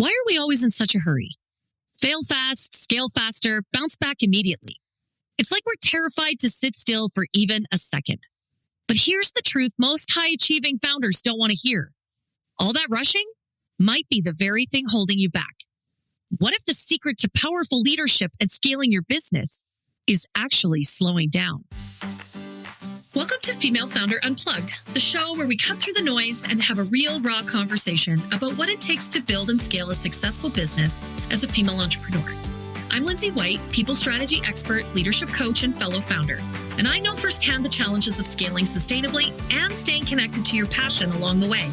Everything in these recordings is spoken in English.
Why are we always in such a hurry? Fail fast, scale faster, bounce back immediately. It's like we're terrified to sit still for even a second. But here's the truth most high-achieving founders don't want to hear. All that rushing might be the very thing holding you back. What if the secret to powerful leadership and scaling your business is actually slowing down? Welcome to Female Founder Unplugged, the show where we cut through the noise and have a real, raw conversation about what it takes to build and scale a successful business as a female entrepreneur. I'm Lindsay White, people strategy expert, leadership coach, and fellow founder. And I know firsthand the challenges of scaling sustainably and staying connected to your passion along the way.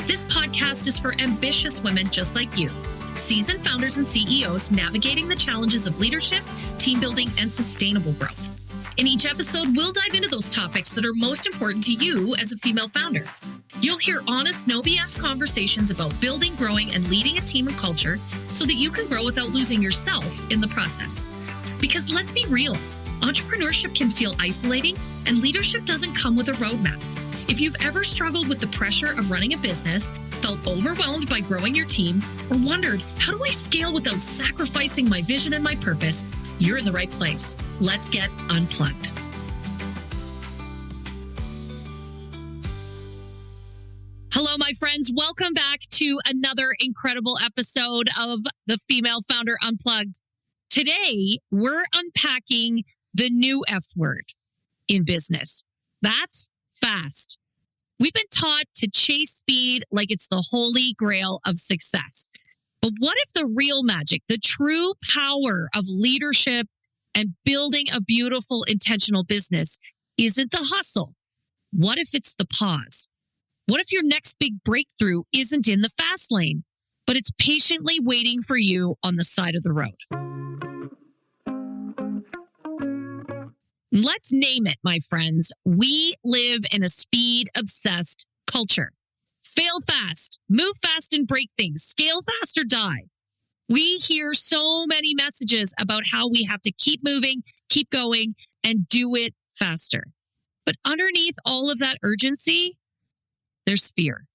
This podcast is for ambitious women just like you, seasoned founders and CEOs navigating the challenges of leadership, team building, and sustainable growth. In each episode, we'll dive into those topics that are most important to you as a female founder. You'll hear honest, no BS conversations about building, growing, and leading a team and culture so that you can grow without losing yourself in the process. Because let's be real, entrepreneurship can feel isolating, and leadership doesn't come with a roadmap. If you've ever struggled with the pressure of running a business, felt overwhelmed by growing your team, or wondered, how do I scale without sacrificing my vision and my purpose? You're in the right place. Let's get unplugged. Hello, my friends. Welcome back to another incredible episode of the Female Founder Unplugged. Today, we're unpacking the new F word in business. That's fast. We've been taught to chase speed like it's the holy grail of success. But what if the real magic, the true power of leadership and building a beautiful, intentional business isn't the hustle? What if it's the pause? What if your next big breakthrough isn't in the fast lane, but it's patiently waiting for you on the side of the road? Let's name it, my friends. We live in a speed-obsessed culture. Fail fast, move fast and break things, scale fast or die. We hear so many messages about how we have to keep moving, keep going, and do it faster. But underneath all of that urgency, there's fear.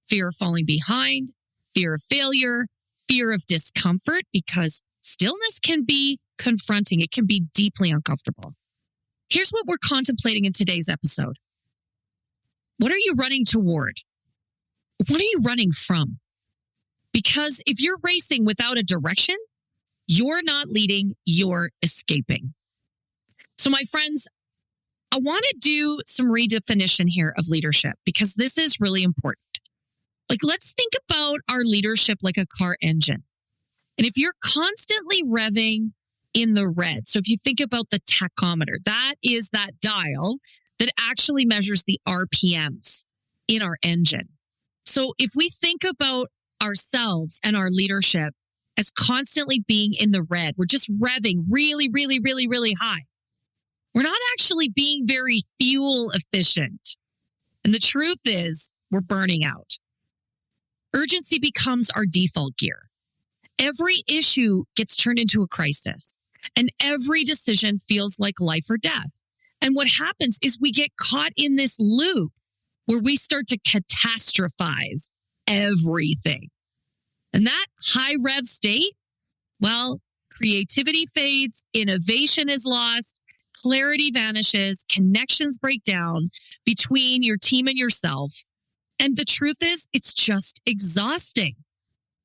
Fear of falling behind, fear of failure, fear of discomfort, because stillness can be confronting. It can be deeply uncomfortable. Here's what we're contemplating in today's episode. What are you running toward? What are you running from? Because if you're racing without a direction, you're not leading, you're escaping. So my friends, I want to do some redefinition here of leadership because this is really important. Like, let's think about our leadership like a car engine. And if you're constantly revving in the red, so if you think about the tachometer, that is that dial that actually measures the RPMs in our engine. So if we think about ourselves and our leadership as constantly being in the red, we're just revving really, really, really, really high. We're not actually being very fuel efficient. And the truth is, we're burning out. Urgency becomes our default gear. Every issue gets turned into a crisis, and every decision feels like life or death. And what happens is we get caught in this loop where we start to catastrophize everything. And that high rev state, well, creativity fades, innovation is lost, clarity vanishes, connections break down between your team and yourself. And the truth is, it's just exhausting.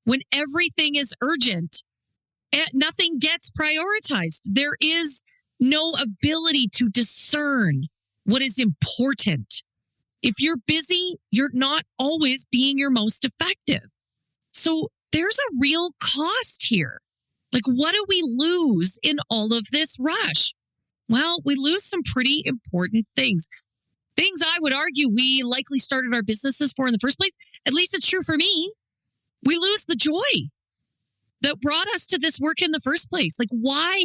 When everything is urgent, nothing gets prioritized. There is no ability to discern what is important. If you're busy, you're not always being your most effective. So there's a real cost here. Like, what do we lose in all of this rush? Well, we lose some pretty important things. Things I would argue we likely started our businesses for in the first place. At least it's true for me. We lose the joy that brought us to this work in the first place. Like, why?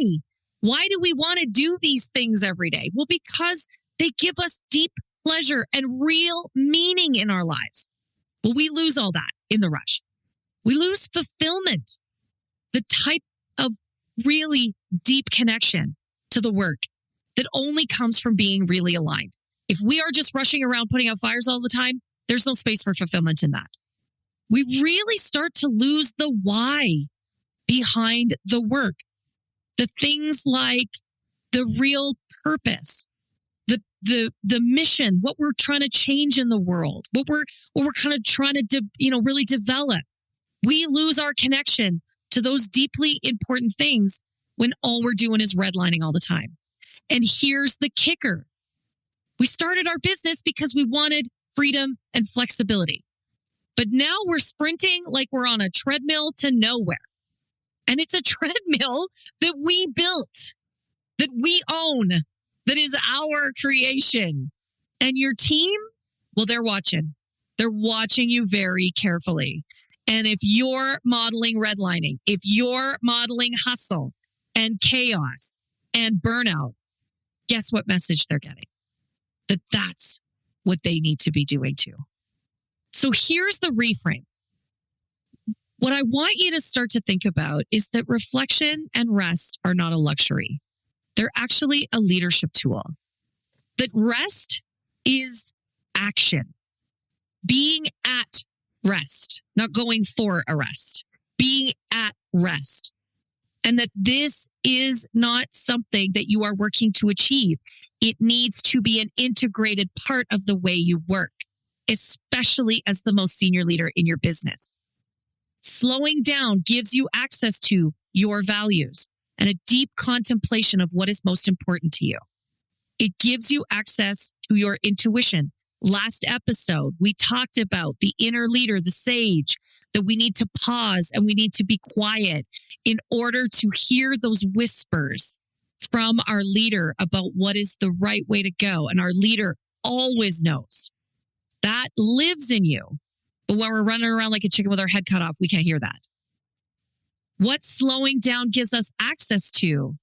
Why do we want to do these things every day? Well, because they give us deep pleasure and real meaning in our lives. Well, we lose all that in the rush. We lose fulfillment, the type of really deep connection to the work that only comes from being really aligned. If we are just rushing around putting out fires all the time, there's no space for fulfillment in that. we really start to lose the why behind the work. The things like the real purpose, the mission, what we're trying to change in the world, what we're kind of trying to really develop. We lose our connection to those deeply important things when all we're doing is redlining all the time. And here's the kicker. We started our business because we wanted freedom and flexibility. But now we're sprinting like we're on a treadmill to nowhere. And it's a treadmill that we built, that we own, that is our creation. And your team, well, they're watching. They're watching you very carefully. And if you're modeling redlining, if you're modeling hustle and chaos and burnout, guess what message they're getting? That that's what they need to be doing too. So here's the reframe. What I want you to start to think about is that reflection and rest are not a luxury. They're actually a leadership tool. That rest is action. Being at rest, not going for a rest. Being at rest. And that this is not something that you are working to achieve. It needs to be an integrated part of the way you work, especially as the most senior leader in your business. Slowing down gives you access to your values and a deep contemplation of what is most important to you. It gives you access to your intuition. Last episode, we talked about the inner leader, the sage, that we need to pause and we need to be quiet in order to hear those whispers from our leader about what is the right way to go. And our leader always knows. That lives in you. But when we're running around like a chicken with our head cut off, we can't hear that. What slowing down gives us access to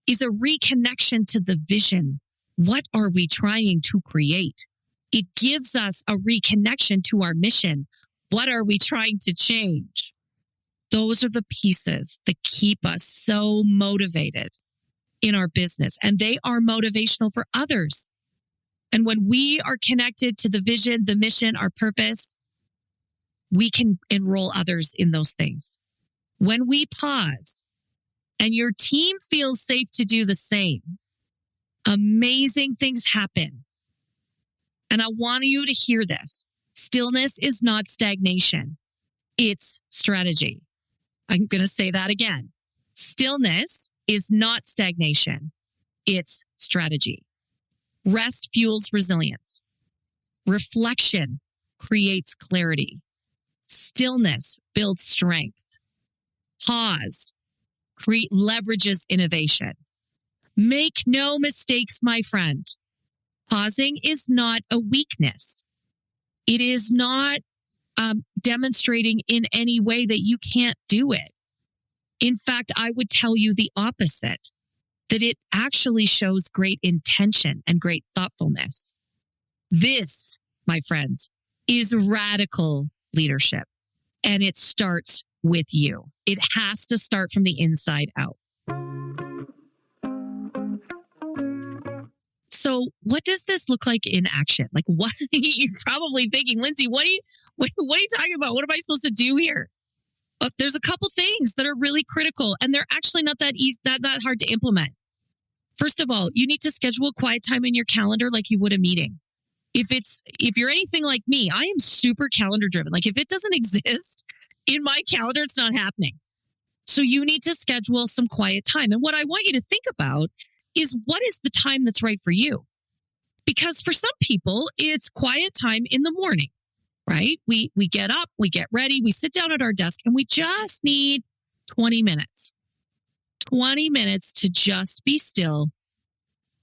is a reconnection to the vision. What are we trying to create? It gives us a reconnection to our mission. What are we trying to change? Those are the pieces that keep us so motivated in our business, and they are motivational for others. And when we are connected to the vision, the mission, our purpose, we can enroll others in those things. When we pause and your team feels safe to do the same, amazing things happen. And I want you to hear this. Stillness is not stagnation. It's strategy. I'm going to say that again. Stillness is not stagnation. It's strategy. Rest fuels resilience. Reflection creates clarity. Stillness builds strength. Pause leverages innovation. Make no mistakes, my friend. Pausing is not a weakness. It is not demonstrating in any way that you can't do it. In fact, I would tell you the opposite, that it actually shows great intention and great thoughtfulness. This, my friends, is radical leadership, and it starts with you. It has to start from the inside out. So what does this look like in action? Like, what you're probably thinking, Lindsay, what are you talking about? What am I supposed to do here? There's a couple things that are really critical, and they're actually not that easy, not that hard to implement. First of all, you need to schedule quiet time in your calendar like you would a meeting. If you're anything like me, I am super calendar driven. Like if it doesn't exist in my calendar, it's not happening. So you need to schedule some quiet time. And what I want you to think about is what is the time that's right for you? Because for some people, it's quiet time in the morning, right? We get up, we get ready, we sit down at our desk, and we just need 20 minutes. 20 minutes to just be still,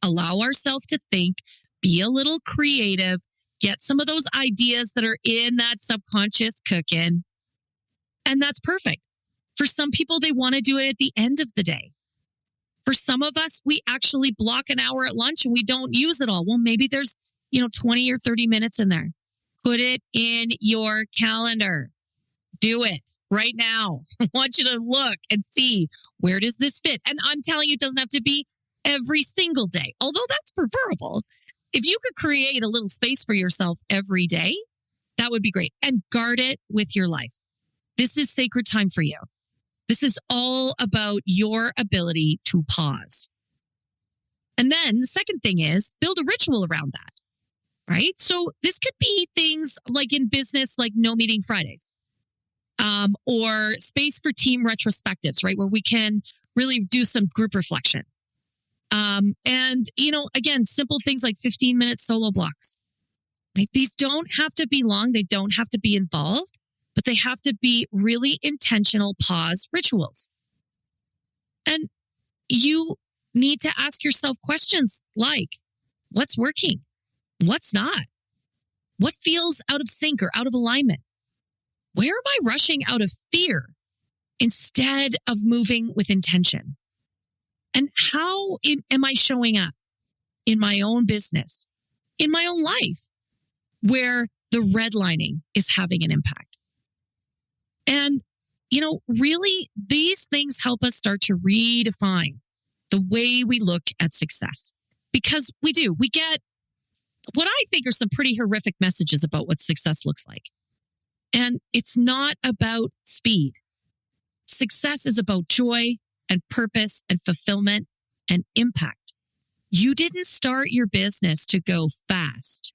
allow ourselves to think, be a little creative, get some of those ideas that are in that subconscious cooking. And that's perfect. For some people, they want to do it at the end of the day. For some of us, we actually block an hour at lunch and we don't use it all. Well, maybe there's, 20 or 30 minutes in there. Put it in your calendar. Do it right now. I want you to look and see, where does this fit? And I'm telling you, it doesn't have to be every single day, although that's preferable. If you could create a little space for yourself every day, that would be great. And guard it with your life. This is sacred time for you. This is all about your ability to pause. And then the second thing is build a ritual around that, right? So this could be things like in business, like no meeting Fridays, or space for team retrospectives, right? Where we can really do some group reflection. And, again, simple things like 15-minute solo blocks. Right? These don't have to be long. They don't have to be involved, but they have to be really intentional pause rituals. And you need to ask yourself questions like, what's working? What's not? What feels out of sync or out of alignment? Where am I rushing out of fear instead of moving with intention? And how am I showing up in my own business, in my own life, where the redlining is having an impact? And, really, these things help us start to redefine the way we look at success. Because we get what I think are some pretty horrific messages about what success looks like. And it's not about speed. Success is about joy and purpose and fulfillment and impact. You didn't start your business to go fast.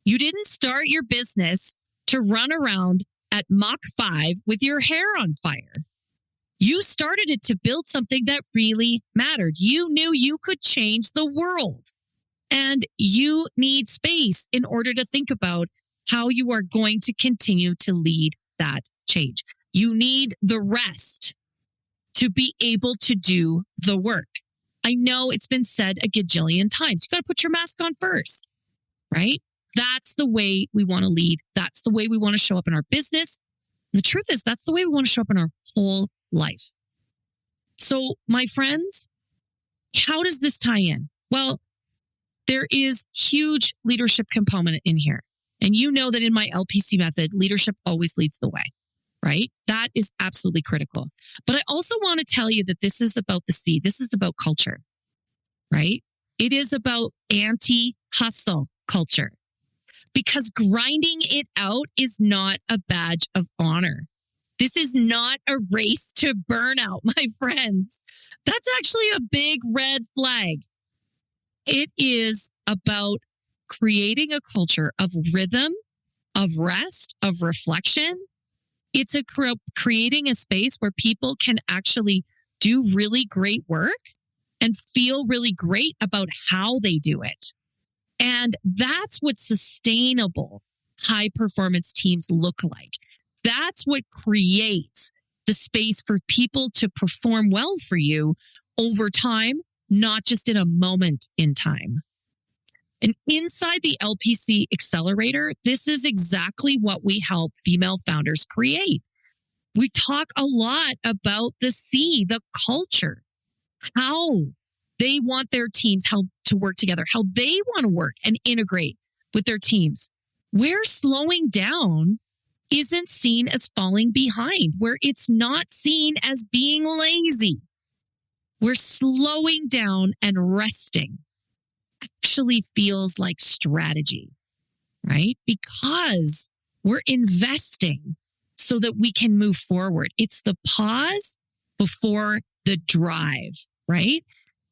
You didn't start your business to run around at Mach 5 with your hair on fire. You started it to build something that really mattered. You knew you could change the world. And you need space in order to think about how you are going to continue to lead that change. You need the rest to be able to do the work. I know it's been said a gajillion times. You got to put your mask on first, right? That's the way we want to lead. That's the way we want to show up in our business. And the truth is, that's the way we want to show up in our whole life. So, my friends, how does this tie in? Well, there is huge leadership component in here. And you know that in my LPC method, leadership always leads the way, right? That is absolutely critical. But I also want to tell you that this is about the C. This is about culture, right? It is about anti-hustle culture, because grinding it out is not a badge of honor. This is not a race to burnout, my friends. That's actually a big red flag. It is about creating a culture of rhythm, of rest, of reflection. It's creating a space where people can actually do really great work and feel really great about how they do it. And that's what sustainable high performance teams look like. That's what creates the space for people to perform well for you over time, not just in a moment in time. And inside the LPC Accelerator, this is exactly what we help female founders create. We talk a lot about the C, the culture, how they want their teams to work together, how they want to work and integrate with their teams, where slowing down isn't seen as falling behind, where it's not seen as being lazy, where slowing down and resting actually feels like strategy, right? Because we're investing so that we can move forward. It's the pause before the drive, right?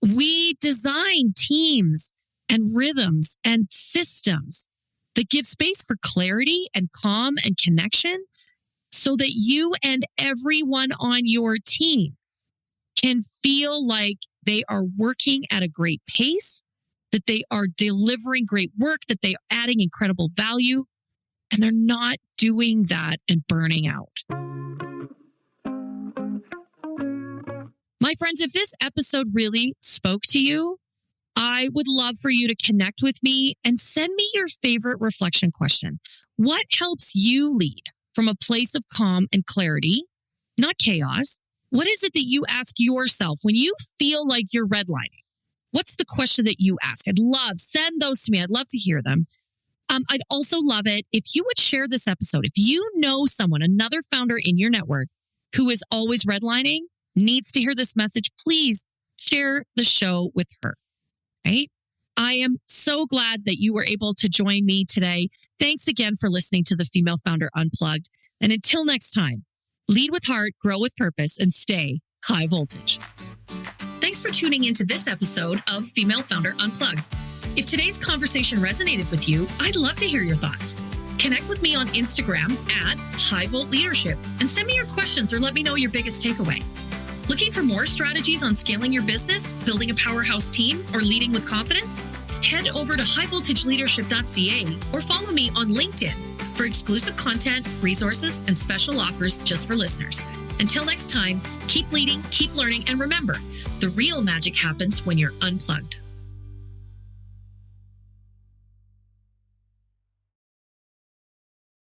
We design teams and rhythms and systems that give space for clarity and calm and connection so that you and everyone on your team can feel like they are working at a great pace, that they are delivering great work, that they are adding incredible value, and they're not doing that and burning out. My friends, if this episode really spoke to you, I would love for you to connect with me and send me your favorite reflection question. What helps you lead from a place of calm and clarity, not chaos? What is it that you ask yourself when you feel like you're redlining? What's the question that you ask? Send those to me. I'd love to hear them. I'd also love it if you would share this episode. If you know someone, another founder in your network who is always redlining, needs to hear this message, please share the show with her, right? I am so glad that you were able to join me today. Thanks again for listening to the Female Founder Unplugged. And until next time, Lead with heart, grow with purpose, and stay high voltage. Thanks for tuning into this episode of Female Founder Unplugged. If today's conversation resonated with you, I'd love to hear your thoughts. Connect with me on Instagram at High Volt Leadership and send me your questions or let me know your biggest takeaway. Looking for more strategies on scaling your business, building a powerhouse team, or leading with confidence? Head over to highvoltageleadership.ca or follow me on LinkedIn for exclusive content, resources, and special offers just for listeners. Until next time, keep leading, keep learning, and remember, the real magic happens when you're unplugged.